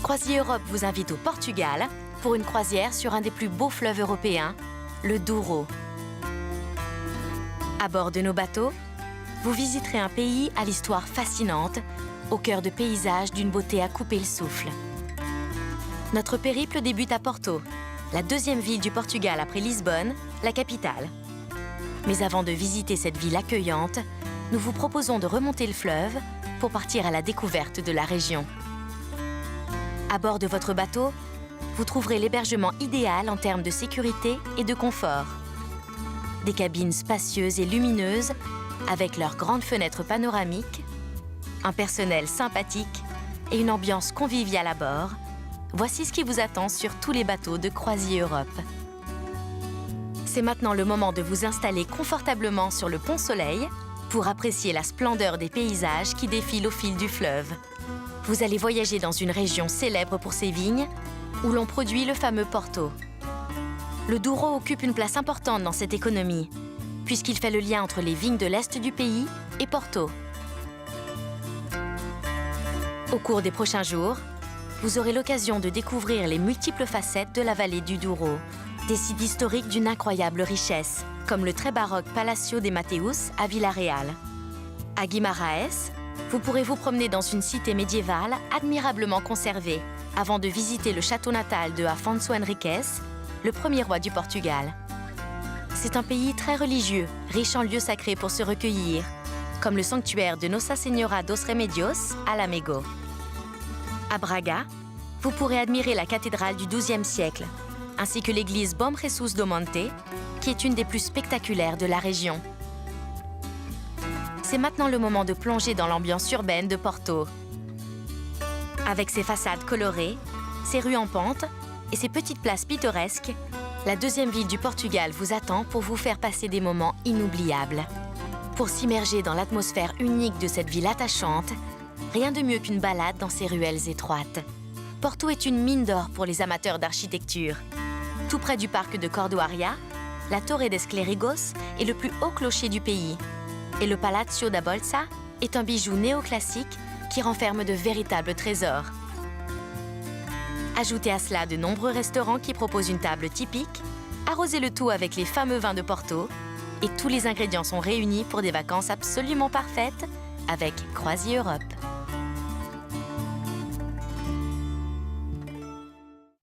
Croisier Europe vous invite au Portugal pour une croisière sur un des plus beaux fleuves européens, le Douro. À bord de nos bateaux, vous visiterez un pays à l'histoire fascinante, au cœur de paysages d'une beauté à couper le souffle. Notre périple débute à Porto, la deuxième ville du Portugal après Lisbonne, la capitale. Mais avant de visiter cette ville accueillante, nous vous proposons de remonter le fleuve pour partir à la découverte de la région. À bord de votre bateau, vous trouverez l'hébergement idéal en termes de sécurité et de confort. Des cabines spacieuses et lumineuses, avec leurs grandes fenêtres panoramiques, un personnel sympathique et une ambiance conviviale à bord. Voici ce qui vous attend sur tous les bateaux de Croisier Europe. C'est maintenant le moment de vous installer confortablement sur le Pont Soleil pour apprécier la splendeur des paysages qui défilent au fil du fleuve. Vous allez voyager dans une région célèbre pour ses vignes, où l'on produit le fameux Porto. Le Douro occupe une place importante dans cette économie, puisqu'il fait le lien entre les vignes de l'Est du pays et Porto. Au cours des prochains jours, vous aurez l'occasion de découvrir les multiples facettes de la vallée du Douro, des sites historiques d'une incroyable richesse, comme le très baroque Palacio de Mateus à Vila-Real. À Guimarães, vous pourrez vous promener dans une cité médiévale admirablement conservée, avant de visiter le château natal de Afonso Henriques, le premier roi du Portugal. C'est un pays très religieux, riche en lieux sacrés pour se recueillir, comme le sanctuaire de Nossa Senhora dos Remédios à Lamego. À Braga, vous pourrez admirer la cathédrale du XIIe siècle, ainsi que l'église Bom Jesus do Monte, qui est une des plus spectaculaires de la région. C'est maintenant le moment de plonger dans l'ambiance urbaine de Porto. Avec ses façades colorées, ses rues en pente et ses petites places pittoresques, la deuxième ville du Portugal vous attend pour vous faire passer des moments inoubliables. Pour s'immerger dans l'atmosphère unique de cette ville attachante, rien de mieux qu'une balade dans ses ruelles étroites. Porto est une mine d'or pour les amateurs d'architecture. Tout près du parc de Cordoaria, la Torre des Clérigos est le plus haut clocher du pays. Et le Palácio da Bolsa est un bijou néoclassique qui renferme de véritables trésors. Ajoutez à cela de nombreux restaurants qui proposent une table typique, arrosez le tout avec les fameux vins de Porto, et tous les ingrédients sont réunis pour des vacances absolument parfaites avec Croisier Europe.